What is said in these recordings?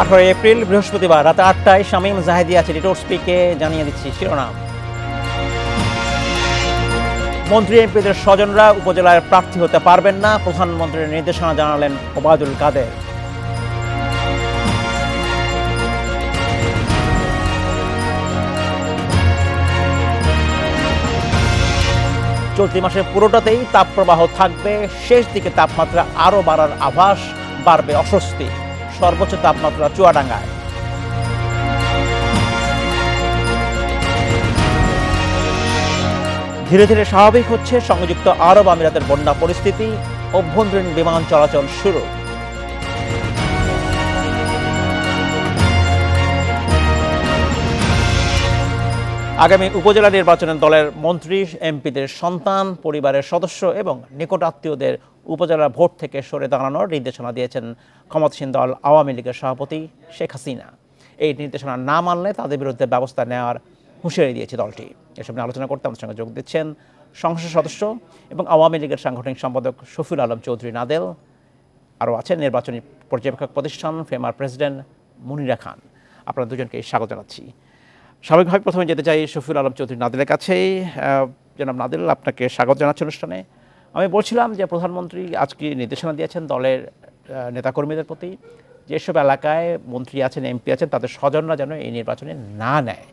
18 April বৃহস্পতিবার রাত 8টায় শামীম জাহেদি আছে রিটোর স্পিকে জানিয়ে দিচ্ছি শিরোনাম। মন্ত্রী এমপিদের স্বজনরা উপজেলায় প্রার্থী হতে পারবেন না, প্রধানমন্ত্রীর নির্দেশনা জানালেন ওবায়দুল কাদের। চলতি মাসের পুরোটাতেই তাপপ্রবাহ থাকবে, শেষ দিকে তাপমাত্রা আরও বাড়ার আভাস, বাড়বে অস্বস্তি। সর্বোচ্চ তাপমাত্রা চুয়াডাঙ্গায়। ধীরে ধীরে স্বাভাবিক হচ্ছে সংযুক্ত আরব আমিরাতের বন্যা পরিস্থিতি, অভ্যন্তরীণ বিমান চলাচল শুরু। আগামী উপজেলা নির্বাচনে দলের মন্ত্রী এমপিদের সন্তান, পরিবারের সদস্য এবং নিকটাত্মীয়দের উপজেলা ভোট থেকে সরে দাঁড়ানোর নির্দেশনা দিয়েছেন ক্ষমতাসীন দল আওয়ামী লীগের সভাপতি শেখ হাসিনা। এই নির্দেশনা না মানলে তাদের বিরুদ্ধে ব্যবস্থা নেওয়ার হুঁশিয়ারি দিয়েছে দলটি। এসব নিয়ে আলোচনা করতে আমাদের সঙ্গে যোগ দিচ্ছেন সংসদ সদস্য এবং আওয়ামী লীগের সাংগঠনিক সম্পাদক শফিউল আলম চৌধুরী নাদেল। আরও আছেন নির্বাচনী পর্যবেক্ষক প্রতিষ্ঠান ফেমার প্রেসিডেন্ট মুনিরা খান। আপনারা দুজনকে স্বাগত জানাচ্ছি। স্বাভাবিকভাবে প্রথমে যেতে চাই শফিউল আলম চৌধুরী নাদেলের কাছেই। জনাব নাদেল, আপনাকে স্বাগত জানাচ্ছি অনুষ্ঠানে। আমি বলছিলাম যে প্রধানমন্ত্রী আজকে নির্দেশনা দিয়েছেন দলের নেতাকর্মীদের প্রতি, যেসব এলাকায় মন্ত্রী আছেন, এমপি আছেন, তাদের স্বজনরা যেন এই নির্বাচনে না নেয়।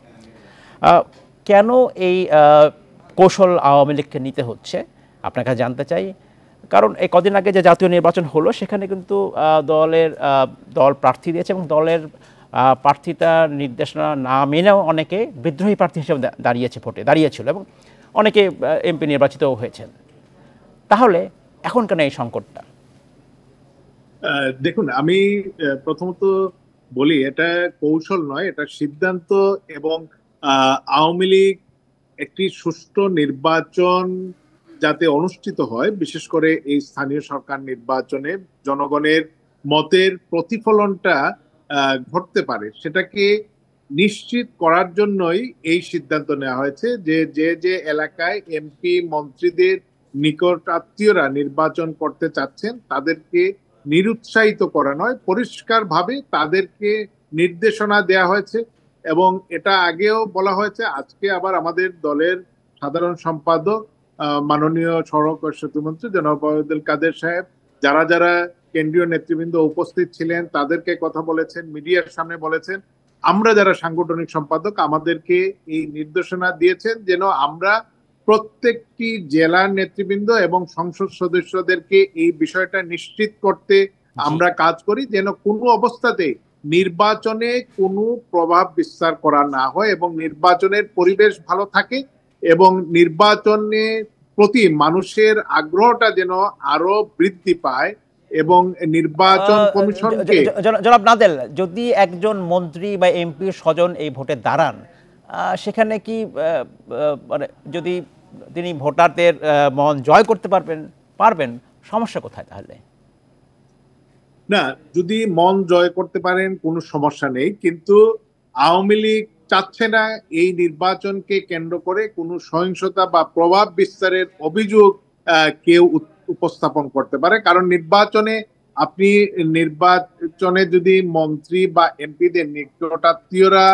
কেন এই কৌশল আওয়ামী লীগকে নিতে হচ্ছে আপনার কাছে জানতে চাই। কারণ এই কদিন আগে যে জাতীয় নির্বাচন হলো সেখানে কিন্তু দল প্রার্থী দিয়েছে এবং দলের প্রার্থীতা নির্দেশনা না মেনেও অনেকে বিদ্রোহী প্রার্থী হিসেবে দাঁড়িয়েছিল এবং অনেকে এমপি নির্বাচিতও হয়েছেন। তাহলে এখন কেন এই সংকটটা? দেখুন, আমি প্রথমত বলি এটা কৌশল নয়, এটা সিদ্ধান্ত। এবং আওয়ামী লীগ একটি সুষ্ঠু নির্বাচন যাতে অনুষ্ঠিত হয়, বিশেষ করে এই স্থানীয় সরকার নির্বাচনে জনগণের মতের প্রতিফলনটা ঘটতে পারে, সেটাকে নিশ্চিত করার জন্যই এই সিদ্ধান্ত নেওয়া হয়েছে যে যে এলাকায় এমপি মন্ত্রীদের নিকট আত্মীয়রা নির্বাচন করতে চাচ্ছেন তাদেরকে নিরুৎসাহিত করা নয়, পরিষ্কারভাবে তাদেরকে নির্দেশনা দেয়া হয়েছে। এবং এটা আগেও বলা হয়েছে, আজকে আবার আমাদের দলের সাধারণ সম্পাদক মাননীয় সড়ক ও সেতুমন্ত্রী জনাব ওবায়দুল কাদের সাহেব যারা যারা কেন্দ্রীয় নেতৃবৃন্দ উপস্থিত ছিলেন তাদেরকে কথা বলেছেন, মিডিয়ার সামনে বলেছেন। আমরা যারা সাংগঠনিক সম্পাদক আমাদেরকে এই নির্দেশনা দিয়েছেন যেন আমরা প্রত্যেকটি জেলার নেতৃবৃন্দ এবং সংসদ সদস্যদেরকে এই বিষয়টা নিশ্চিত করতে আমরা কাজ করি, যেন কোনো অবস্থাতে নির্বাচনে কোনো প্রভাব বিস্তার করা না হয় এবং নির্বাচনের পরিবেশ ভালো থাকে এবং নির্বাচনের প্রতি মানুষের আগ্রহটা যেন আরো বৃদ্ধি পায়। এবং নির্বাচন কমিশনকে জনাব নাদেল, যদি একজন মন্ত্রী বা এমপি স্বজন এই ভোটে দাঁড়ান, সেখানে কি মানে যদি তিনি ভোটারদের মন জয় করতে পারবেন, সমস্যা কোথায় তাহলে? না, যদি মন জয় করতে পারেন কোনো সমস্যা নেই, কিন্তু আওয়ামী লীগ চাচ্ছে না এই নির্বাচনকে কেন্দ্র করে কোনো সহিংসতা বা প্রভাব বিস্তারের অভিযোগ কেউ উপস্থাপন করতে পারে। কারণ নির্বাচনে যদি মন্ত্রী বা এমপিদের নিকটাত্মীয়রা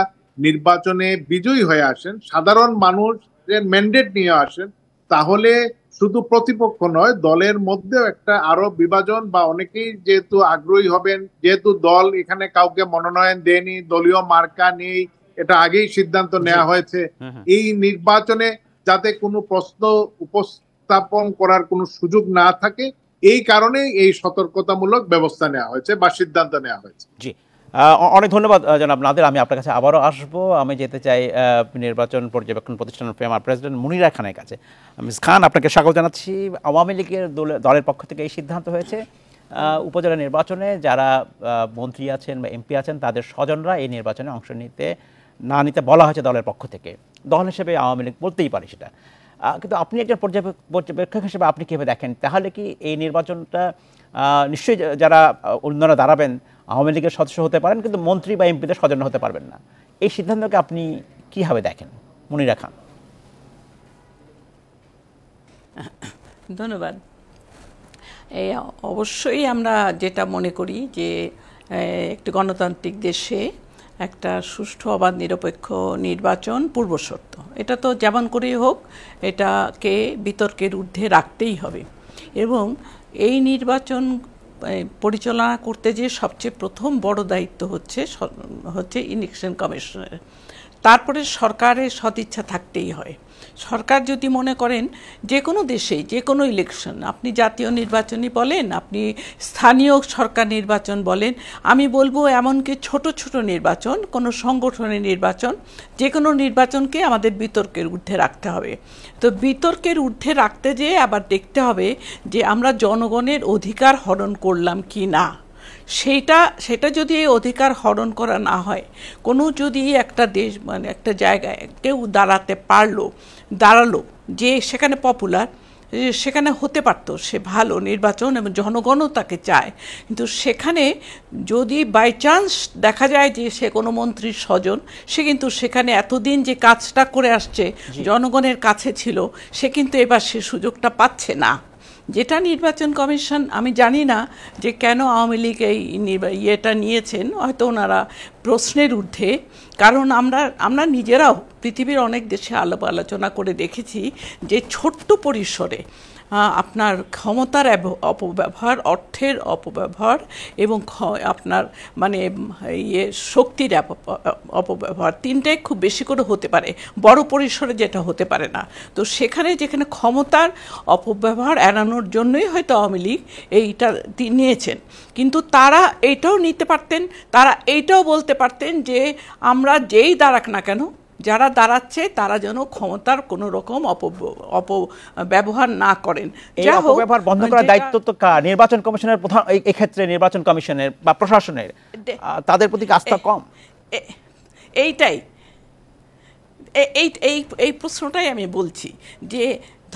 নির্বাচনে বিজয়ী হয়ে আসেন, সাধারণ মানুষের ম্যান্ডেট নিয়ে আসেন, তাহলে শুধু প্রতিপক্ষ নয়, দলের মধ্যেও একটা আরো বিভাজন বা অনেকেই যেহেতু আগ্রহী হবেন, যেহেতু দল এখানে কাউকে মনোনয়ন দেয়নি, দলীয় মার্কা নেই, এটা আগেই সিদ্ধান্ত নেওয়া হয়েছে, এই নির্বাচনে যাতে কোনো প্রশ্ন উপস্থাপন করার কোনো সুযোগ না থাকে, এই কারণে এই সতর্কতামূলক ব্যবস্থা নেওয়া হয়েছে বা সিদ্ধান্ত নেওয়া হয়েছে। জি, অনেক ধন্যবাদ জনাব নাদের। আমি আপনার কাছে আবারও আসবো। আমি যেতে চাই নির্বাচন পর্যবেক্ষণ প্রতিষ্ঠানের ফেমার প্রেসিডেন্ট মুনিরা খানের কাছে। মিস খান, আপনাকে স্বাগত জানাচ্ছি। আওয়ামী লীগের দলের পক্ষ থেকে এই সিদ্ধান্ত হয়েছে উপজেলা নির্বাচনে যারা মন্ত্রী আছেন বা এমপি আছেন তাদের স্বজনরা এই নির্বাচনে অংশ নিতে বলা হয়েছে দলের পক্ষ থেকে। দল হিসেবে আওয়ামী লীগ বলতেই পারে সেটা, কিন্তু আপনি একজন পর্যবেক্ষক হিসেবে আপনি কীভাবে দেখেন? তাহলে কি এই নির্বাচনটা নিশ্চয়ই যারা অন্যরা দাঁড়াবেন আওয়ামী লীগের সদস্য হতে পারেন, কিন্তু মন্ত্রী বা এমপিদের স্বজন হতে পারবেন না, এই সিদ্ধান্তকে আপনি কীভাবে দেখেন মুনিরা খান? ধন্যবাদ। অবশ্যই আমরা যেটা মনে করি যে একটি গণতান্ত্রিক দেশে একটা সুষ্ঠু অবাধ নিরপেক্ষ নির্বাচন পূর্বশর্ত। এটা তো যেমন করেই হোক এটাকে বিতর্কের ঊর্ধ্বে রাখতেই হবে। এবং এই নির্বাচন পরিচালনা করতে যে সবচেয়ে প্রথম বড় দায়িত্ব হচ্ছে ইলেকশন কমিশনের। তারপরে সরকারের সদিচ্ছা থাকতেই হয়। সরকার যদি মনে করেন যে কোনো দেশেই যে কোনো ইলেকশন, আপনি জাতীয় নির্বাচনই বলেন, আপনি স্থানীয় সরকার নির্বাচন বলেন, আমি বলবো এমনকি ছোট ছোট নির্বাচন, কোনো সংগঠনের নির্বাচন, যে কোনো নির্বাচনকে আমাদের বিতর্কের ঊর্ধ্বে রাখতে হবে। তো বিতর্কের ঊর্ধ্বে রাখতে যেয়ে আবার দেখতে হবে যে আমরা জনগণের অধিকার হরণ করলাম কি না। সেটা যদি এই অধিকার হরণ করা না হয়, কোনো যদি একটা দেশ মানে একটা জায়গায় কেউ দাঁড়ালো যে সেখানে পপুলার, সেখানে হতে পারতো সে ভালো নির্বাচন এবং জনগণও তাকে চায়, কিন্তু সেখানে যদি বাই চান্স দেখা যায় যে সে কোনো মন্ত্রীর স্বজন, সে কিন্তু সেখানে এতদিন যে কাজটা করে আসছে জনগণের কাছে ছিল, সে কিন্তু এবার সে সুযোগটা পাচ্ছে না। যেটা নির্বাচন কমিশন, আমি জানি না যে কেন আওয়ামী লীগ এই ইয়েটা নিয়েছেন, হয়তো ওনারা প্রশ্নের ঊর্ধ্বে। কারণ আমরা নিজেরাও পৃথিবীর অনেক দেশে আলোচনা করে দেখেছি যে ছোট্ট পরিসরে আপনার ক্ষমতার অপব্যবহার, অর্থের অপব্যবহার এবং আপনার মানে শক্তির অপব্যবহার, তিনটাই খুব বেশি করে হতে পারে, বড় পরিসরে যেটা হতে পারে না। তো যেখানে ক্ষমতার অপব্যবহার এড়ানোর জন্যই হয়তো আওয়ামী লীগ এইটা নিয়েছেন। কিন্তু তারা এইটাও নিতে পারতেন, তারা এইটাও বলতে পারতেন যে আমরা যেই দাঁড়াক না কেন, যারা দাঁড়াচ্ছে তারা যেন ক্ষমতার কোনো রকম অপব্যবহার না করেন। অপব্যবহার বন্ধ করার দায়িত্ব তো নির্বাচন কমিশনের প্রধান, এই ক্ষেত্রে নির্বাচন কমিশনের বা প্রশাসনের, তাদের প্রতি আস্থা কম। এই প্রশ্নটাই আমি বলছি যে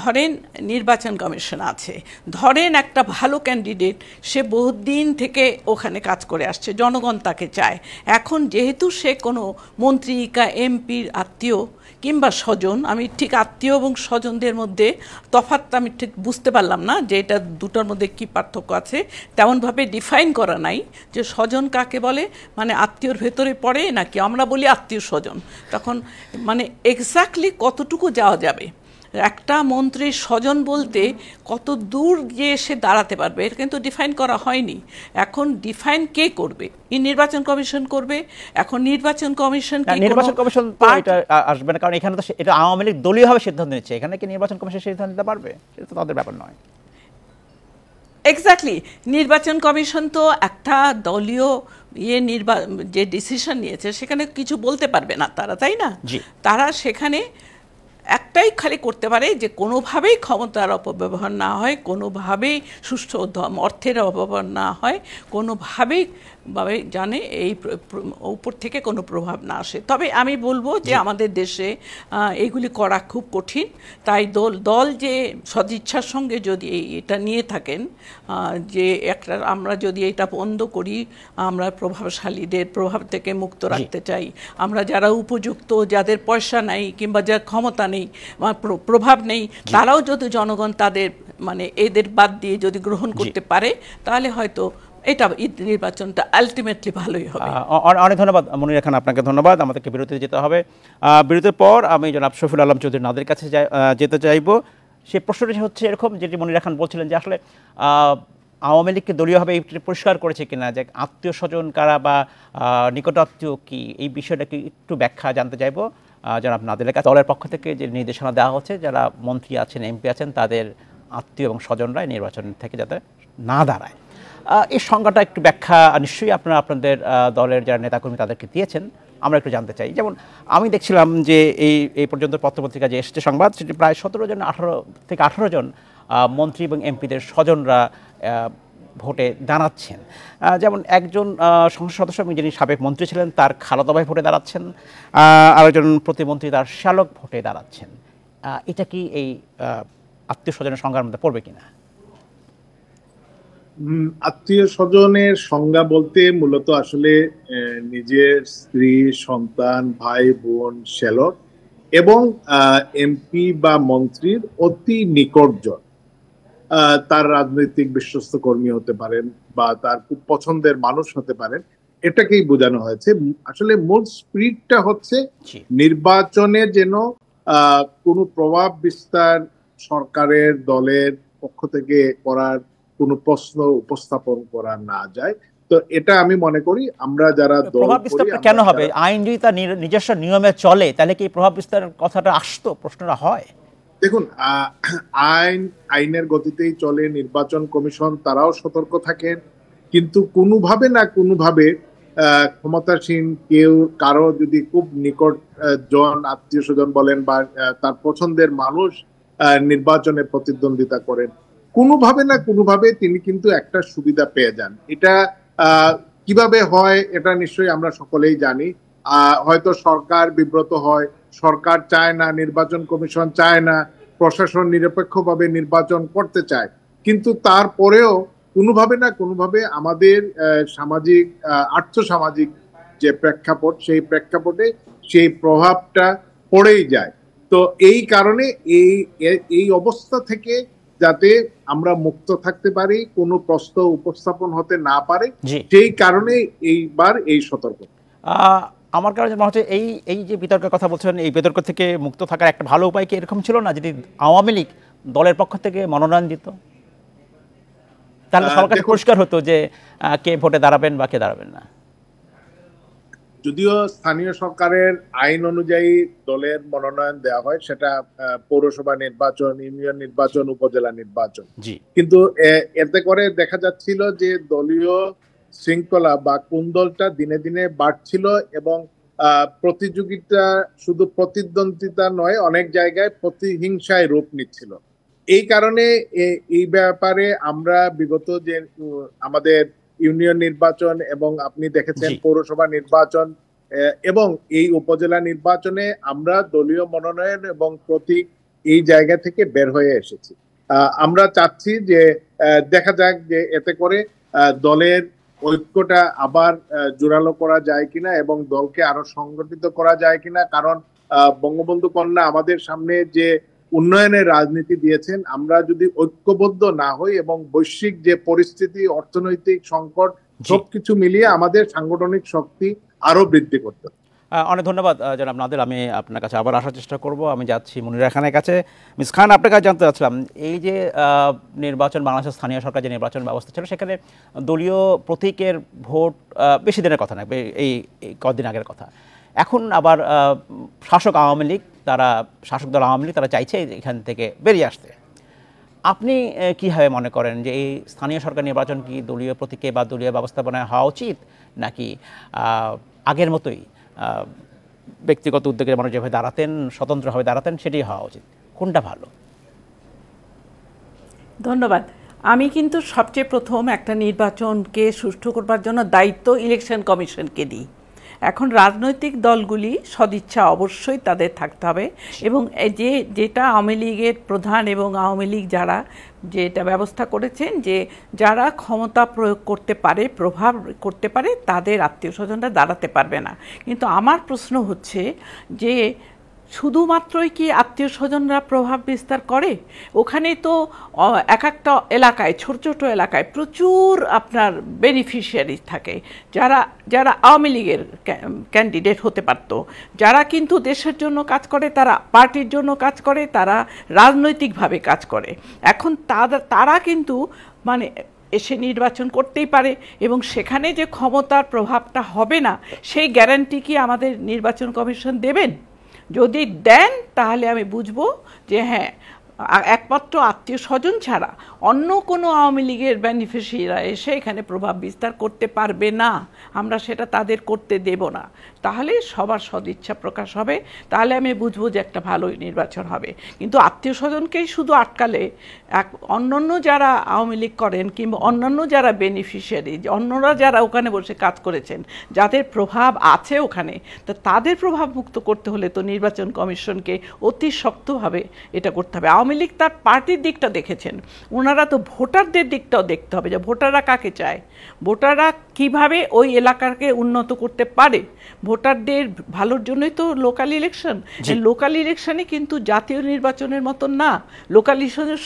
ধরেন নির্বাচন কমিশন আছে, ধরেন একটা ভালো ক্যান্ডিডেট, সে বহুদিন থেকে ওখানে কাজ করে আসছে, জনগণ তাকে চায়। এখন যেহেতু সে কোনো মন্ত্রী বা এমপির আত্মীয় কিংবা স্বজন, আমি ঠিক আত্মীয় এবং স্বজনদের মধ্যে তফাৎটা আমি ঠিক বুঝতে পারলাম না যে এটা দুটোর মধ্যে কী পার্থক্য আছে, তেমনভাবে ডিফাইন করা নাই যে স্বজন কাকে বলে, মানে আত্মীয়র ভেতরে পড়ে নাকি আমরা বলি আত্মীয় স্বজন। তখন মানে এক্স্যাক্টলি কতটুকু যাওয়া যাবে, একটা মন্ত্রীর স্বজন বলতে কত দূর গিয়ে সে দাঁড়াতে পারবে, এটা কিন্তু ডিফাইন করা হয়নি। এখন ডিফাইন কে করবে? নির্বাচন কমিশন করবে। এখন নির্বাচন কমিশন তো এটা আসবে না, কারণ এখানে তো এটা আওয়ামী লীগ দলীয়ভাবে সিদ্ধান্ত নিচ্ছে, এখানে কি নির্বাচন কমিশন সিদ্ধান্ত নিতে পারবে? সেটা তো তাদের ব্যাপার নয়। এক্স্যাক্টলি, নির্বাচন কমিশন তো একটা দলীয় যে ডিসিশন নিয়েছে সেখানে কিছু বলতে পারবে না তারা, তাই না? তারা সেখানে একটাই খালি করতে পারে যে কোনোভাবেই ক্ষমতার অপব্যবহার না হয়, কোনোভাবেই সুষ্ঠু অর্থের অপব্যবহার না হয়, কোনোভাবেই জানে এই উপর থেকে কোনো প্রভাব না আসে। তবে আমি বলবো যে আমাদের দেশে এইগুলি করা খুব কঠিন। তাই দল যে সদিচ্ছার সঙ্গে যদি এটা নিয়ে থাকেন যে আমরা যদি এটা বন্ধ করি, আমরা প্রভাবশালীদের প্রভাব থেকে মুক্ত রাখতে চাই, আমরা যারা উপযুক্ত, যাদের পয়সা নাই কিংবা যার ক্ষমতা নেই, প্রভাব নেই, তারাও যদি জনগণ তাদের মানে এদের বাদ দিয়ে যদি গ্রহণ করতে পারে, তাহলে হয়তো এটা নির্বাচনটা আলটিমেটলি ভালোই হবে। অনেক ধন্যবাদ মনিরা খান, আপনাকে ধন্যবাদ। আমাদেরকে বিরতিতে যেতে হবে। বিরতির পর আমি জনাব শফিউল আলম চৌধুরী নাদের কাছে যেতে চাইব। সেই প্রশ্নটি হচ্ছে এরকম, যেটি মনিরা খান বলছিলেন যে আসলে আওয়ামী লীগকে দলীয়ভাবে পরিষ্কার করেছে কিনা, যে আত্মীয় স্বজন কারা বা নিকটাত্মীয় কি, এই বিষয়টাকে একটু ব্যাখ্যা জানতে চাইব জনাব নাদিলের কাছে। দলের পক্ষ থেকে যে নির্দেশনা দেওয়া হচ্ছে, যারা মন্ত্রী আছেন, এমপি আছেন, তাদের আত্মীয় এবং স্বজনরা নির্বাচন থেকে যাতে না দাঁড়ায়, এই সংজ্ঞাটা একটু ব্যাখ্যা নিশ্চয়ই আপনারা আপনাদের দলের যারা নেতাকর্মী তাদেরকে দিয়েছেন, আমরা একটু জানতে চাই। যেমন আমি দেখছিলাম যে এই পর্যন্ত পত্রপত্রিকা যে এসেছে সংবাদ, সেটি প্রায় 17 জন 18 থেকে 18 জন মন্ত্রী এবং এমপিদের স্বজনরা ভোটে দাঁড়াচ্ছেন। যেমন একজন সংসদ সদস্য যিনি সাবেক মন্ত্রী ছিলেন, তার খালাতো ভাই ভোটে দাঁড়াচ্ছেন, আরেকজন প্রতিমন্ত্রী তার শ্যালক ভোটে দাঁড়াচ্ছেন। এটা কি এই আত্মীয় স্বজনের সংজ্ঞার মধ্যে পড়বে কিনা? আত্মীয় স্বজনের সংজ্ঞা বলতে মূলত আসলে নিজের স্ত্রী, সন্তান, ভাই বোন, শ্যালক এবং এমপি বা মন্ত্রীর অতি নিকটজন। তার রাজনৈতিক বিশ্বস্ত কর্মী হতে পারেন বা তার খুব পছন্দের মানুষ হতে পারেন, এটাকেই বোঝানো হয়েছে। আসলে মূল স্পিরিটটা হচ্ছে নির্বাচনে যেন কোনো প্রভাব বিস্তার সরকারের দলের পক্ষ থেকে করার কোনো প্রশ্ন উপস্থাপন করা না যায়। তো এটা আমি মনে করি আমরা যারা প্রভাব বিস্তারটা কেন হবে? আইন যদি তার নিজস্ব নিয়মে চলে তাহলে কি প্রভাব বিস্তারের কথাটা আসতো, প্রশ্নটা হয়? দেখুন, আইনের গতিতেই চলে। নির্বাচন কমিশন তারাও সতর্ক থাকেন, কিন্তু কোনোভাবে না কোনোভাবে ক্ষমতাসীন কেউ কারো যদি খুব নিকট জন আত্মীয় স্বজন বলেন বা তার পছন্দের মানুষ নির্বাচনে প্রতিদ্বন্দ্বিতা করেন, কোনোভাবে না কোনোভাবে তিনি কিন্তু একটা সুবিধা পেয়ে যান। এটা কিভাবে হয় এটা নিশ্চয়ই আমরা সকলেই জানি। হয়তো সরকার বিব্রত হয়, সরকার চায় না, নির্বাচন কমিশন চায় না, প্রশাসন নিরপেক্ষভাবে নির্বাচন করতে চায়, কিন্তু তারপরেও কোনোভাবে না কোনোভাবে আমাদের সামাজিক আর্থসামাজিক যে প্রেক্ষাপট, সেই প্রেক্ষাপটে সেই প্রভাবটা পড়েই যায়। তো এই কারণে এই অবস্থা থেকে যাতে আমরা মুক্ত থাকতে পারি, কোনো প্রশ্ন উপস্থাপন হতে না পারে, সেই কারণে এইবার এই সতর্ক। আমার কাছে মনে হচ্ছে এই যে বিতর্কের কথা বলছেন, এই বিতর্ক থেকে মুক্ত থাকার একটা ভালো উপায় কি এরকম ছিল না, যদি আওয়ামী লীগ দলের পক্ষ থেকে মনোনয়ন দিত? তাহলে সরকার পরিষ্কার হতো যে কে ভোটে দাঁড়াবেন বা কে দাঁড়াবেন না। যদিও স্থানীয় সরকারের আইন অনুযায়ী দলের মনোনয়ন দেওয়া হয়, সেটা পৌরসভা নির্বাচন, ইউনিয়ন নির্বাচন, উপজেলা নির্বাচন, কিন্তু এতে করে দেখা যাচ্ছিল যে দলীয় শৃঙ্খলা বা কুন্দলটা দিনে দিনে বাড়ছিল এবং প্রতিযোগিতা শুধু প্রতিদ্বন্দ্বিতা নয়, অনেক জায়গায় প্রতিহিংসায় রূপ নিচ্ছিল। এই কারণে এই ব্যাপারে আমরা বিগত যে আমাদের ইউনিয়ন নির্বাচন এবং আপনি দেখেছেন পৌরসভা নির্বাচন এবং এই উপজেলা নির্বাচনে আমরা দলীয় মনোনয়ন এবং প্রতীক এই জায়গা থেকে বের হয়ে এসেছি। আমরা চাচ্ছি যে দেখা যাক যে এতে করে দলের ঐক্যটা আবার জোরালো করা যায় কিনা এবং দলকে আরো সংগঠিত করা যায় কিনা। কারণ বঙ্গবন্ধু কন্যা আমাদের সামনে যে উন্নয়নের রাজনীতি দিয়েছেন, আমরা যদি ঐক্যবদ্ধ না হই এবং বৈশ্বিক যে পরিস্থিতি, অর্থনৈতিক সংকট, সবকিছু মিলিয়ে আমাদের সাংগঠনিক শক্তি আরো বৃদ্ধি করতে হবে। অনেক ধন্যবাদ জনাব নাদের। আমি আপনার কাছে আবার আসার চেষ্টা করব। আমি যাচ্ছি মুনিরা খানের কাছে। মিস খান, আপনার কাছে জানতে চাচ্ছিলাম, এই যে নির্বাচন, বাংলাদেশের স্থানীয় সরকার যে নির্বাচন ব্যবস্থা ছিল, সেখানে দলীয় প্রতীকের ভোট বেশি দিনের কথা না, এই কদিন আগের কথা। এখন আবার শাসক আওয়ামী লীগ, শাসক দল আওয়ামী লীগ তারা চাইছে এখান থেকে বেরিয়ে আসতে। আপনি কীভাবে মনে করেন যে এই স্থানীয় সরকার নির্বাচন কি দলীয় প্রতীকে বা দলীয় ব্যবস্থাপনায় হওয়া উচিত, নাকি আগের মতোই ব্যক্তিগত উদ্যোগের মানুষ যেভাবে দাঁড়াতেন, স্বতন্ত্রভাবে দাঁড়াতেন, সেটাই হওয়া উচিত? কোনটা ভালো? ধন্যবাদ। আমি কিন্তু সবচেয়ে প্রথম একটা নির্বাচনকে সুষ্ঠু করবার জন্য দায়িত্ব ইলেকশন কমিশনকে দিই। এখন রাজনৈতিক দলগুলি সদিচ্ছা অবশ্যই তাদের থাকতে হবে, এবং যেটা আওয়ামী লীগের প্রধান এবং আওয়ামী লীগ যারা যেটা ব্যবস্থা করেছেন যে যারা ক্ষমতা প্রয়োগ করতে পারে, প্রভাব করতে পারে, তাদের আত্মীয় স্বজনরা দাঁড়াতে পারবে না। কিন্তু আমার প্রশ্ন হচ্ছে যে শুধুমাত্রই কি আত্মীয় স্বজনরা প্রভাব বিস্তার করে? ওখানে তো এক একটা এলাকায়, ছোট ছোট এলাকায় প্রচুর আপনার বেনিফিশিয়ারি থাকে, যারা আওয়ামী লীগের ক্যান্ডিডেট হতে পারত, যারা কিন্তু দেশের জন্য কাজ করে, তারা পার্টির জন্য কাজ করে, তারা রাজনৈতিকভাবে কাজ করে। এখন তারা কিন্তু মানে এসে নির্বাচন করতেই পারে, এবং সেখানে যে ক্ষমতার প্রভাবটা হবে না সেই গ্যারান্টি কি আমাদের নির্বাচন কমিশন দেবেন? যদি দেন তাহলে আমি বুঝবো যে হ্যাঁ, একমাত্র আত্মীয় স্বজন ছাড়া অন্য কোনো আওয়ামী লীগের বেনিফিশিয়ারিরা এসে এখানে প্রভাব বিস্তার করতে পারবে না, আমরা সেটা তাদের করতে দেব না। তাহলে সবার সদিচ্ছা প্রকাশ হবে, তাহলে আমি বুঝবো যে একটা ভালো নির্বাচন হবে। কিন্তু আত্মীয় স্বজনকেই শুধু আটকালে অন্যান্য যারা আওয়ামী লীগ করেন কিংবা অন্যান্য যারা বেনিফিশিয়ারি, অন্যরা যারা ওখানে বসে কাজ করেছেন, যাদের প্রভাব আছে ওখানে, তো তাদের প্রভাব মুক্ত করতে হলে তো নির্বাচন কমিশনকে অতি শক্তভাবে এটা করতে হবে। আওয়ামী লীগ তার পার্টির দিকটা দেখেছেন, ওনারা তো ভোটারদের দিকটাও দেখতে হবে যে ভোটাররা কাকে চায়। ভোটাররা কিভাবে ওই এলাকাকে উন্নত করতে পারে। ভোটারদের ভালোর জন্যই তো লোকাল ইলেকশন। লোকাল ইলেকশনে কিন্তু জাতীয় নির্বাচনের মতন না, লোকাল ইলেকশনের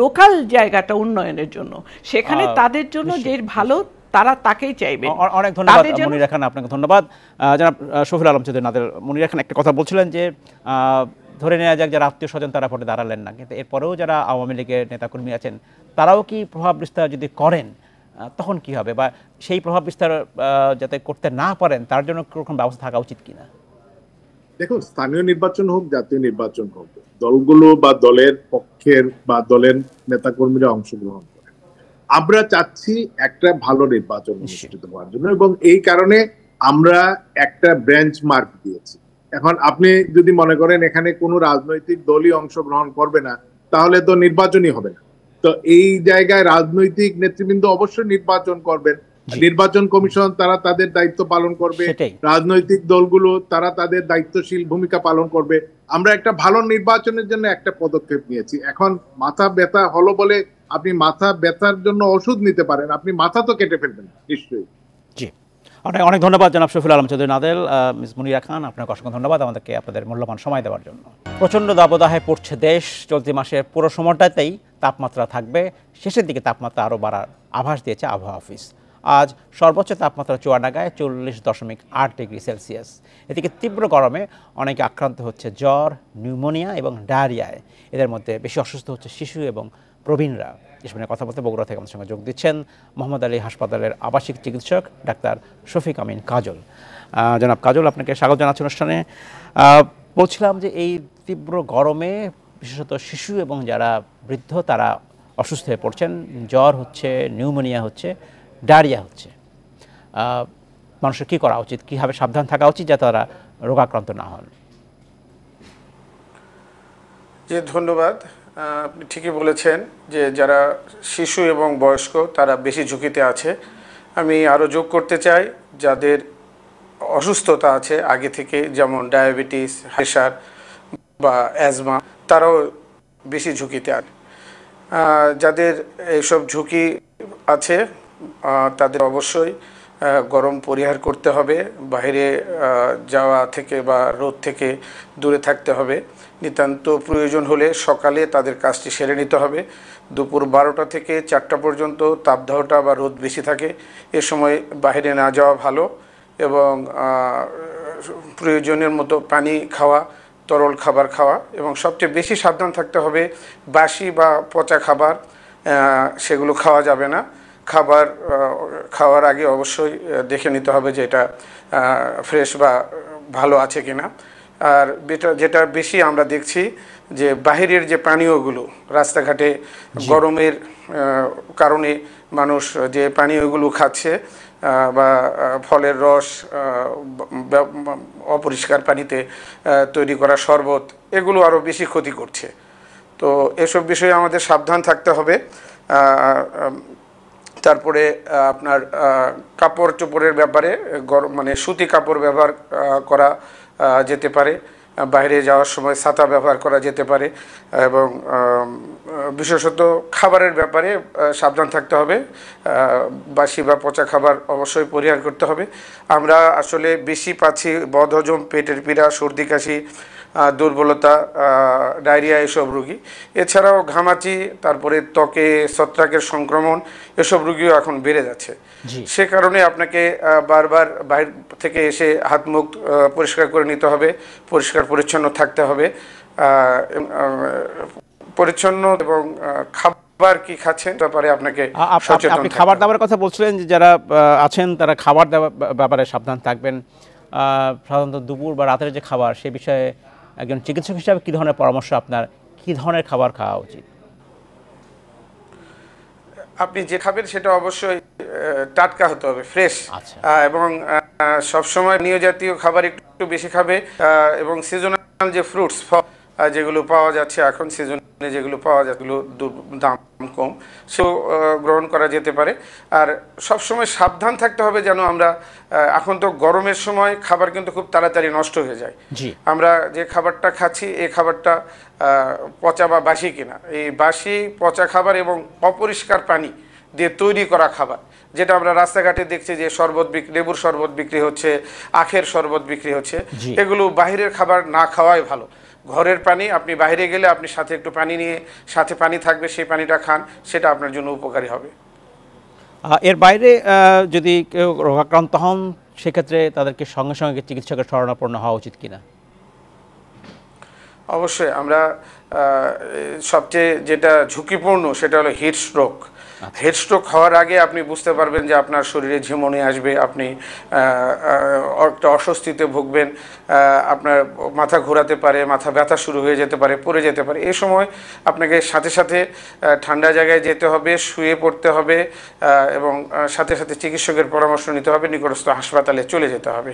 লোকাল জায়গাটা উন্নয়নের জন্য, সেখানে তাদের জন্য যে ভালো তারা তাকেই চাইবে। অনেক ধন্যবাদ মনিরা খান, আপনাকে ধন্যবাদ। জনাব শফিউল আলম চৌধুরী নাদের, মনিরা খান একটা কথা বলছিলেন যে ধরে নেওয়া যাক যারা আত্মীয় স্বজন তারা ভোটে দাঁড়ালেন না, কিন্তু এরপরেও যারা আওয়ামী লীগের নেতাকর্মী আছেন তারাও কি প্রভাব বিস্তার যদি করেন তখন কি হবে, বা সেই প্রভাব বিস্তার যাতে করতে না পারেন তার জন্য কোন ব্যবস্থা থাকা উচিত কিনা? দেখুন, স্থানীয় নির্বাচন হোক, জাতীয় নির্বাচন হোক, দলগুলো বা দলের পক্ষের বা দলের নেতাকর্মীরা অংশগ্রহণ করেন। আমরা চাচ্ছি একটা ভালো নির্বাচন অনুষ্ঠিত হওয়ার জন্য, এবং এই কারণে আমরা একটা বেঞ্চ মার্ক দিয়েছি। এখন আপনি যদি মনে করেন এখানে কোনো রাজনৈতিক দলই অংশগ্রহণ করবে না, তাহলে তো নির্বাচনই হবে না। তো এই জায়গায় রাজনৈতিক নেতৃবৃন্দ অবশ্যই নির্বাচন করবেন, নির্বাচন কমিশন তারা তাদের দায়িত্ব পালন করবে, রাজনৈতিক দলগুলো তারা তাদের দায়িত্বশীল ভূমিকা পালন করবে। আমরা একটা ভালো নির্বাচনের জন্য একটা পদক্ষেপ নিয়েছি। এখন মাথা ব্যথা হলো বলে আপনি মাথা ব্যথার জন্য ওষুধ নিতে পারেন, আপনি মাথা তো কেটে ফেলবেন নিশ্চয়ই। জি, অনেক অনেক ধন্যবাদ জনাব শফিউল আলম চৌধুরী নাদেল, মিস মনিরা খান, আপনাকে অসংখ্য ধন্যবাদ আমাদেরকে আপনাদের মূল্যবান সময় দেওয়ার জন্য। প্রচণ্ড দাবদাহে পড়ছে দেশ। চলতি মাসের পুরো সময়টাতেই তাপমাত্রা থাকবে, শেষের দিকে তাপমাত্রা আরও বাড়ার আভাস দিয়েছে আবহাওয়া অফিস। আজ সর্বোচ্চ তাপমাত্রা চুয়াডাঙ্গায় 40.8 ডিগ্রি সেলসিয়াস। এদিকে তীব্র গরমে অনেকে আক্রান্ত হচ্ছে জ্বর, নিউমোনিয়া এবং ডায়রিয়ায়। এদের মধ্যে বেশি অসুস্থ হচ্ছে শিশু এবং প্রবীণরা। এসব নিয়ে কথা বলতে বগুড়া থেকে আমাদের সঙ্গে যোগ দিচ্ছেন মোহাম্মদ আলী হাসপাতালের আবাসিক চিকিৎসক ডাক্তার শফিক আমিন কাজল। জনাব কাজল, আপনাকে স্বাগত জানাচ্ছি অনুষ্ঠানে। বলছিলাম যে এই তীব্র গরমে বিশেষত শিশু এবং যারা বৃদ্ধ তারা অসুস্থ হয়ে পড়ছেন, জ্বর হচ্ছে, নিউমোনিয়া হচ্ছে, ডায়রিয়া হচ্ছে। মানুষের কী করা উচিত, কীভাবে সাবধান থাকা উচিত যাতে তারা রোগাক্রান্ত না হন? জি, ধন্যবাদ। আপনি ঠিকই বলেছেন যে যারা শিশু এবং বয়স্ক তারা বেশি ঝুঁকিতে আছে। আমি আরও যোগ করতে চাই যাদের অসুস্থতা আছে আগে থেকে, যেমন ডায়াবেটিস, প্রেশার বা অ্যাজমা, তারাও বেশি ঝুঁকিতে আছে। যাদের এইসব ঝুঁকি আছে তাদের অবশ্যই গরম পরিহার করতে হবে, বাইরে যাওয়া থেকে বা রোদ থেকে দূরে থাকতে হবে। নিতান্ত প্রয়োজন হলে সকালে তাদের কাজটি সেরে নিতে হবে। দুপুর 12টা থেকে 4টা পর্যন্ত তাপদাহটা বা রোদ বেশি থাকে, এ সময় বাইরে না যাওয়া ভালো, এবং প্রয়োজনের মতো পানি খাওয়া, তরল খাবার খাওয়া, এবং সবচেয়ে বেশি সাবধান থাকতে হবে বাসি বা পচা খাবার সেগুলো খাওয়া যাবে না। খাবার খাওয়ার আগে অবশ্যই দেখে নিতে হবে যে এটা ফ্রেশ বা ভালো আছে কিনা। আর যেটা বেশি আমরা দেখছি যে বাহিরের যে পানীয়গুলো, রাস্তাঘাটে গরমের কারণে মানুষ যে পানীয়গুলো খাচ্ছে বা ফলের রস, অপরিষ্কার পানিতে তৈরি করা শরবত, এগুলো আরও বেশি ক্ষতি করছে। তো এসব বিষয়ে আমাদের সাবধান থাকতে হবে। তারপরে আপনার কাপড় চোপড়ের ব্যাপারে মানে সুতি কাপড় ব্যবহার করা যেতে পারে, বাইরে যাওয়ার সময় ছাতা ব্যবহার করা যেতে পারে, এবং বিশেষত খাবারের ব্যাপারে সাবধান থাকতে হবে। বাসি বা পচা খাবার অবশ্যই পরিহার করতে হবে। আমরা আসলে বেশি পাচ্ছি বদহজম, পেটের পীড়া, সর্দি কাশি, দুর্বলতা, ডায়রিয়া, এসব রোগী। এছাড়াও ঘামাচি, তারপরে ত্বকে ছত্রাকের সংক্রমণ, এসব রোগীও এখন বেড়ে যাচ্ছে। সে কারণে আপনাকে বারবার বাইরে থেকে এসে হাত মুখ পরিষ্কার করে নিতে হবে, পরিষ্কার পরিচ্ছন্ন থাকতে হবে, পরিচ্ছন্ন, এবং খাবার কি খাচ্ছেন ব্যাপারে আপনাকে সচেতন। আপনি খাবার দাবারের কথা বলছিলেন যে যারা আছেন তারা খাবার দাবার ব্যাপারে সাবধান থাকবেন। সাধারণত দুপুর বা রাতের যে খাবার, সে বিষয়ে একজন চিকিৎসক হিসাবে কী ধরনের পরামর্শ আপনার, কী ধরনের খাবার খাওয়া উচিত? আপনি যে খাবেন সেটা অবশ্যই টাটকা হতে হবে, ফ্রেশ, এবং সবসময় নিয় জাতীয় খাবার একটু বেশি খাবে, এবং সিজনাল যে ফ্রুটস যেগুলো পাওয়া যাচ্ছে এখন, সিজনে যেগুলো পাওয়া যায় সেগুলো দাম কম, সেও গ্রহণ করা যেতে পারে। আর সবসময় সাবধান থাকতে হবে যেন আমরা, এখন তো গরমের সময় খাবার কিন্তু খুব তাড়াতাড়ি নষ্ট হয়ে যায়। আমরা যে খাবারটা খাচ্ছি এই খাবারটা পচা বা বাসি কিনা, এই বাসি পচা খাবার এবং অপরিষ্কার পানি দিয়ে তৈরি করা খাবার যেটা আমরা রাস্তাঘাটে দেখছি যে শরবত বিক্রি, লেবুর শরবত বিক্রি হচ্ছে, আখের শরবত বিক্রি হচ্ছে, এগুলো বাইরের খাবার না খাওয়াই ভালো। ঘরের পানি, আপনি বাইরে গেলে আপনি সাথে একটু পানি নিয়ে, সাথে পানি থাকবে, সেই পানিটা খান, সেটা আপনার জন্য উপকারী হবে। এর বাইরে যদি কেউ রোগাক্রান্ত হন সেক্ষেত্রে তাদেরকে সঙ্গে সঙ্গে চিকিৎসকের শরণাপন্ন হওয়া উচিত কিনা? অবশ্যই। আমরা সবচেয়ে যেটা ঝুঁকিপূর্ণ সেটা হলো হিট স্ট্রোক। হিট স্ট্রোক হওয়ার আগে আপনি বুঝতে পারবেন যে আপনার শরীরে ঝিমুনি আসবে, আপনি একটা অস্বস্তিতে ভুগবেন, আপনার মাথা ঘোরাতে পারে, মাথা ব্যথা শুরু হয়ে যেতে পারে, পড়ে যেতে পারে। এই সময় আপনাকে সাথে সাথে ঠান্ডা জায়গায় যেতে হবে, শুয়ে পড়তে হবে এবং সাথে সাথে চিকিৎসকের পরামর্শ নিতে হবে, নিকটস্থ হাসপাতালে চলে যেতে হবে।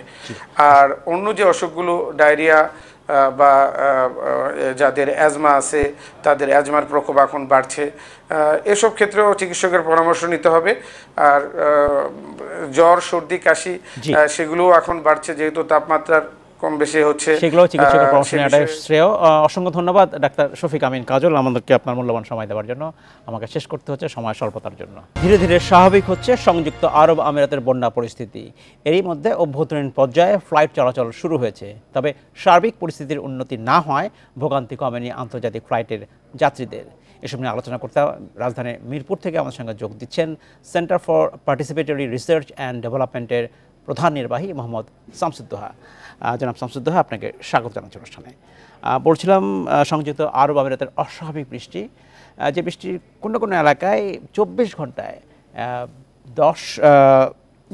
আর অন্য যে অসুখগুলো, ডায়রিয়া বা যাদের অ্যাজমা আছে তাদের অ্যাজমার প্রকোপ এখন বাড়ছে, এসব ক্ষেত্রেও চিকিৎসকের পরামর্শ নিতে হবে। আর জ্বর, সর্দি, কাশি সেগুলোও এখন বাড়ছে, যেহেতু তাপমাত্রার কম বেশি হচ্ছে, সেগুলো চিকিৎসকের পরামর্শ নেওয়াটাই শ্রেয়। অসংখ্য ধন্যবাদ ডাক্তার শফিক আমিন কাজল আমাদেরকে আপনার মূল্যবান সময় দেওয়ার জন্য। আমাকে শেষ করতে হচ্ছে সময় স্বল্পতার জন্য। ধীরে ধীরে স্বাভাবিক হচ্ছে সংযুক্ত আরব আমিরাতের বন্যা পরিস্থিতি। এরই মধ্যে অভ্যন্তরীণ পর্যায়ে ফ্লাইট চলাচল শুরু হয়েছে। তবে সার্বিক পরিস্থিতির উন্নতি না হয় ভোগান্তি কমেনি আন্তর্জাতিক ফ্লাইটের যাত্রীদের। এসব নিয়ে আলোচনা করতে রাজধানীর মিরপুর থেকে আমাদের সঙ্গে যোগ দিচ্ছেন centre for participatory research and ডেভেলপমেন্টের প্রধান নির্বাহী মোহাম্মদ শামসুদ্দোহা। জনাব শামসুদ্দোহা, আপনাকে স্বাগত জানাচ্ছি অনুষ্ঠানে। বলছিলাম সংযুক্ত আরব আমিরাতের অস্বাভাবিক বৃষ্টি, যে বৃষ্টির কোনো কোনো এলাকায় 24 ঘন্টায় 10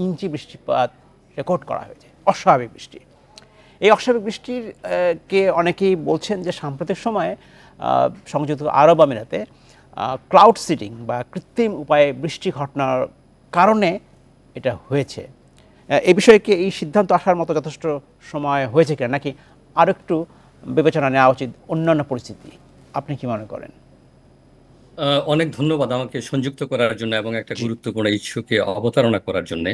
ইঞ্চি বৃষ্টিপাত রেকর্ড করা হয়েছে। অস্বাভাবিক বৃষ্টি। এই অস্বাভাবিক বৃষ্টির কে অনেকেই বলছেন যে সাম্প্রতিক সময়ে সংযুক্ত আরব আমিরাতে ক্লাউড সিডিং বা কৃত্রিম উপায়ে বৃষ্টি ঘটনার কারণে এটা হয়েছে। এই বিষয়ে কি এই সিদ্ধান্ত আসার মতো যথেষ্ট সময় হয়েছে কিনা, নাকি আরও একটু বিবেচনা নেওয়া উচিত অন্যান্য পরিস্থিতি? আপনি কি মনে করেন? অনেক ধন্যবাদ আমাকে সংযুক্ত করার জন্য এবং একটা গুরুত্বপূর্ণ ইস্যুকে অবতারণা করার জন্য।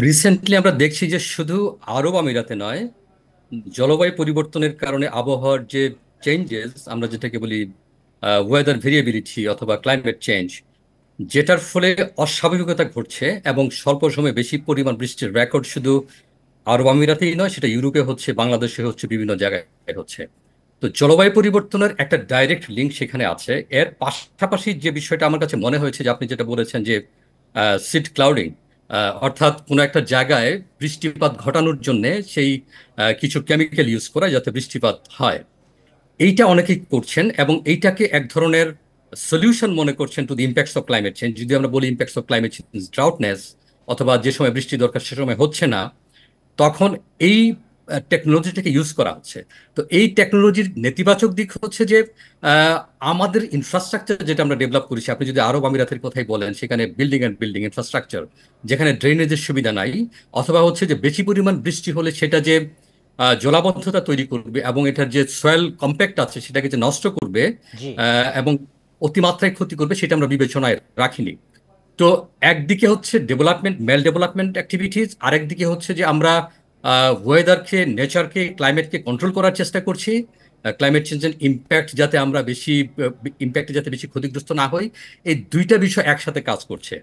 রিসেন্টলি আমরা দেখছি যে শুধু আরব আমিরাতে নয়, জলবায়ু পরিবর্তনের কারণে আবহাওয়ার যে চেঞ্জেস, আমরা যেটাকে বলি ওয়েদার ভেরিয়েবিলিটি অথবা ক্লাইমেট চেঞ্জ, যেটার ফলে অস্বাভাবিকতা ঘটছে এবং স্বল্প সময়ে বেশি পরিমাণ বৃষ্টির রেকর্ড শুধু আরব আমিরাতেই নয়, সেটা ইউরোপে হচ্ছে, বাংলাদেশে হচ্ছে, বিভিন্ন জায়গায় হচ্ছে। তো জলবায়ু পরিবর্তনের একটা ডাইরেক্ট লিঙ্ক সেখানে আছে। এর পাশাপাশি যে বিষয়টা আমার কাছে মনে হয়েছে যে আপনি যেটা বলেছেন যে সিড ক্লাউডিং, অর্থাৎ কোনো একটা জায়গায় বৃষ্টিপাত ঘটানোর জন্য সেই কিছু কেমিক্যাল ইউজ করা যাতে বৃষ্টিপাত হয়, এইটা অনেকেই করছেন এবং এইটাকে এক ধরনের সলিউশন মনে করছেন to the impacts of climate change. যদি আমরা বলি ইম্প্যাক্টস অফ ক্লাইমেট চেঞ্জ ড্রাউটনেস, অথবা যে সময় বৃষ্টি দরকার সে সময় হচ্ছে না, তখন এই টেকনোলজিটাকে ইউজ করা হচ্ছে। তো এই টেকনোলজির নেতিবাচক দিক হচ্ছে যে আমাদের ইনফ্রাস্ট্রাকচার যেটা আমরা ডেভেলপ করেছি, আপনি যদি আরব আমিরাতের কথাই বলেন, সেখানে বিল্ডিং অ্যান্ড বিল্ডিং ইনফ্রাস্ট্রাকচার, যেখানে ড্রেনেজের সুবিধা নাই, অথবা হচ্ছে যে বেশি পরিমাণ বৃষ্টি হলে সেটা যে জলাবদ্ধতা তৈরি করবে এবং এটার যে সয়েল কম্প্যাক্ট আছে সেটাকে যে নষ্ট করবে এবং অতিমাত্রায় ক্ষতি করবে, সেটা আমরা বিবেচনায় রাখিনি। তো একদিকে হচ্ছে ডেভেলপমেন্ট, মেল ডেভেলপমেন্ট অ্যাক্টিভিটিস, আরেকদিকে হচ্ছে যে আমরা ওয়েদারকে, নেচারকে, ক্লাইমেটকে কন্ট্রোল করার চেষ্টা করছি, ক্লাইমেট চেঞ্জের ইম্প্যাক্ট যাতে আমরা ইম্প্যাক্টে যাতে বেশি ক্ষতিগ্রস্ত না হই। এই দুইটা বিষয় একসাথে কাজ করছে।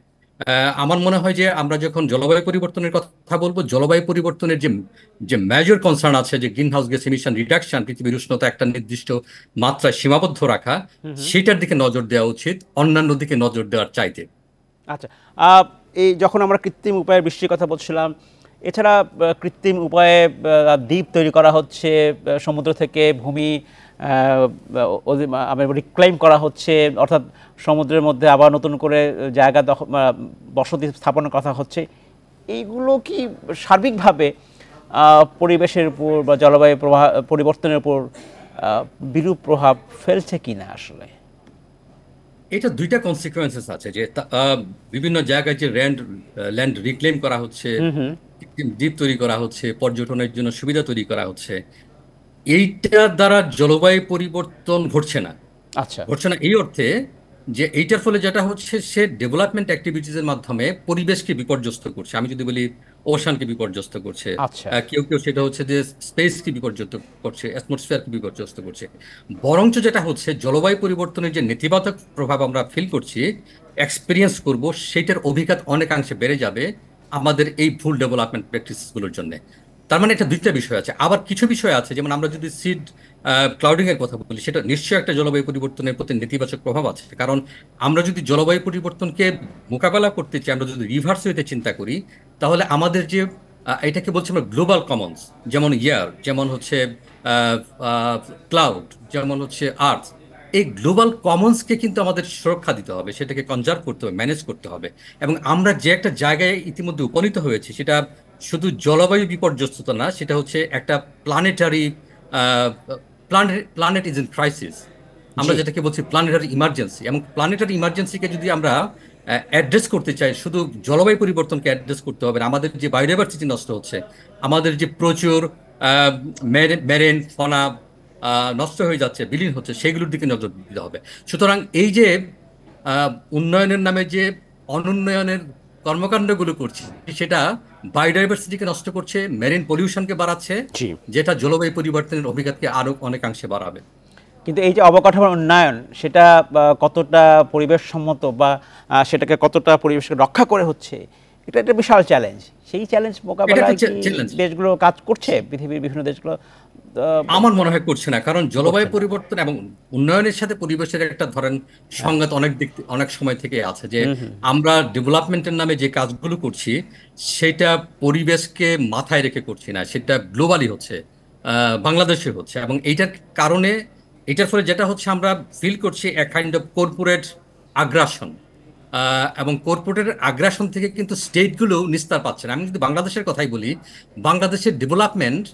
আমার মনে হয় যে আমরা যখন জলবায়ু পরিবর্তনের কথা বলবো, জলবায়ু পরিবর্তনের যে মেজর কনসার্ন আছে, যে green house gas emission reduction, পৃথিবীর উষ্ণতা একটা নির্দিষ্ট মাত্রায় সীমাবদ্ধ রাখা, সেটার দিকে নজর দেওয়া উচিত অন্যান্য দিকে নজর দেওয়ার চাইতে। আচ্ছা, এই যখন আমরা কৃত্রিম উপায়ে বৃষ্টির কথা বলছিলাম, এছাড়া কৃত্রিম উপায়ে দ্বীপ তৈরি করা হচ্ছে, সমুদ্র থেকে ভূমি রিক্লেইম করা হচ্ছে, অর্থাৎ সমুদ্রের মধ্যে আবার নতুন করে জায়গা বসতি স্থাপনের কথা হচ্ছে। এইগুলো কি সার্বিকভাবে পরিবেশের উপর বা জলবায়ু পরিবর্তনের উপর বিরূপ প্রভাব ফেলছে কিনা? আসলে এটা দুইটা কনসিকুয়েন্সেস আছে, যে বিভিন্ন জায়গায় যে ল্যান্ড রিক্লেম করা হচ্ছে, দ্বীপ তৈরি করা হচ্ছে, পর্যটনের জন্য সুবিধা তৈরি করা হচ্ছে, এইটার দ্বারা জলবায়ু পরিবর্তন ঘটছে না। আচ্ছা, ঘটছে না এই অর্থে যে এইটার ফলে যেটা হচ্ছে, সে ডেভেলপমেন্ট অ্যাক্টিভিটিসের মাধ্যমে পরিবেশকে বিপর্যস্ত করছে। আমি যদি বলি ওশানকে বিপর্যস্ত করছে, আচ্ছা। কেউ কেউ সেটা হচ্ছে যে স্পেসকে বিপর্যস্ত করছে, অ্যাটমসফিয়ারকে বিপর্যস্ত করছে। বরঞ্চ যেটা হচ্ছে জলবায়ু পরিবর্তনের যে নেতিবাচক প্রভাব আমরা ফিল করছি, এক্সপিরিয়েন্স করব, সেটার অভিঘাত অনেকাংশে বেড়ে যাবে আমাদের এই ভুল ডেভেলপমেন্ট প্র্যাকটিসগুলোর জন্য। তার মানে এটা দুইটা বিষয় আছে। আবার কিছু বিষয় আছে, যেমন আমরা যদি সিড ক্লাউডিং এর কথা বলি, সেটা নিশ্চয়ই একটা জলবায়ু পরিবর্তনের প্রতি নেতিবাচক প্রভাব আছে। কারণ আমরা যদি জলবায়ু পরিবর্তনকে মোকাবেলা করতে চাই, আমরা যদি রিভার্স হইতে চিন্তা করি, তাহলে আমাদের যে এটাকে বলছি আমরা গ্লোবাল কমন্স, যেমন ইয়ার, যেমন হচ্ছে ক্লাউড, যেমন হচ্ছে আর্থ, এই গ্লোবাল কমন্সকে কিন্তু আমাদের সুরক্ষা দিতে হবে, সেটাকে কনজার্ভ করতে হবে, ম্যানেজ করতে হবে। এবং আমরা যে একটা জায়গায় ইতিমধ্যে উপনীত হয়েছি, সেটা শুধু জলবায়ু বিপর্যস্ততা না, সেটা হচ্ছে একটা planetary planet is in crisis, আমরা জি। যেটাকে বলছি প্ল্যানেটারি ইমার্জেন্সি। এবং প্ল্যানেটারি ইমার্জেন্সিকে যদি আমরা অ্যাড্রেস করতে চাই, শুধু জলবায়ু পরিবর্তনকে অ্যাড্রেস করতে হবে না, আমাদের যে বায়োডাইভার্সিটি নষ্ট হচ্ছে, আমাদের যে প্রচুর মেরেন ফনা নষ্ট হয়ে যাচ্ছে, বিলীন হচ্ছে, সেগুলোর দিকে নজর দিতে হবে। সুতরাং এই যে উন্নয়নের নামে যে অনুন্নয়নের কর্মকাণ্ডগুলো করছি, সেটা বায়োডাইভার্সিটিকে নষ্ট করছে, মেরিন পলিউশনকে বাড়াচ্ছে, জি। যেটা জলবায়ু পরিবর্তনের অভিঘাতকে আরো অনেকাংশে বাড়াবে। কিন্তু এই যে অবকাঠামোর উন্নয়ন, সেটা কতটা পরিবেশ সম্মত বা সেটাকে কতটা পরিবেশকে রক্ষা করে হচ্ছে, এটা একটা বিশাল চ্যালেঞ্জ। সেই চ্যালেঞ্জ এটা মোকাবেলায় একটা কি চ্যালেঞ্জ দেশগুলো কাজ করছে, পৃথিবীর বিভিন্ন দেশগুলো? আমার মনে হয় করছে না, কারণ করছে জলবায়ু না। পরিবর্তন এবং উন্নয়নের সাথে পরিবেশের একটা ধরেন হ্যাঁ। সংঘাত অনেক সময় থেকে আছে। যে আমরা ডেভেলপমেন্টের নামে যে কাজগুলো করছি, সেটা পরিবেশকে মাথায় রেখে করছি না, সেটা গ্লোবালি হচ্ছে, বাংলাদেশে হচ্ছে। এবং এইটার কারণে, এটার ফলে যেটা হচ্ছে, আমরা ফিল করছি এক কাইন্ড অফ কর্পোরেট আগ্রাসন। এবং কর্পোরেটের আগ্রাসন থেকে কিন্তু স্টেটগুলো নিস্তার পাচ্ছে না। আমি যদি বাংলাদেশের কথাই বলি, বাংলাদেশের development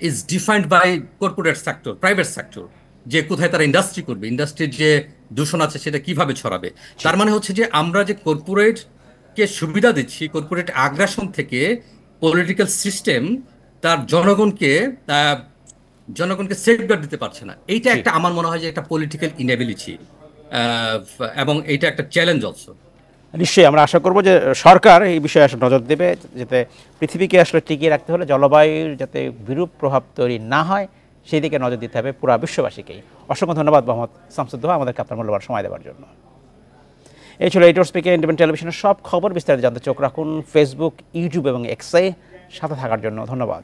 is defined by corporate sector, private sector, যে কোথায় তারা ইন্ডাস্ট্রি করবে, ইন্ডাস্ট্রির যে দূষণ আছে সেটা কিভাবে ছড়াবে। তার মানে হচ্ছে যে আমরা যে কর্পোরেটকে সুবিধা দিচ্ছি, কর্পোরেট আগ্রাসন থেকে পলিটিক্যাল সিস্টেম তার জনগণকে সেফগার্ড দিতে পারছে না। এইটা জি। একটা, আমার মনে হয় যে একটা পলিটিক্যাল ইনএবিলিটি, এবং এইটা একটা চ্যালেঞ্জ অলসো। নিশ্চয়ই আমরা আশা করব যে সরকার এই বিষয়ে আসলে নজর দেবে, যাতে পৃথিবীকে আসলে টিকিয়ে রাখতে হলে জলবায়ুর যাতে বিরূপ প্রভাব তৈরি না হয়, সেই দিকে নজর দিতে হবে পুরা বিশ্ববাসীকেই। অসংখ্য ধন্যবাদ মোহাম্মদ শামসুদ্দোহা আমাদেরকে আপনার মূল্যবান সময় দেওয়ার জন্য। এই ছিল এডিটর স্পিকে ইন্ডিপেন্ডেন্ট টেলিভিশনের সব খবর। বিস্তারিত জানতে চোখ রাখুন ফেসবুক, ইউটিউব এবং এক্সে। সাথে থাকার জন্য ধন্যবাদ।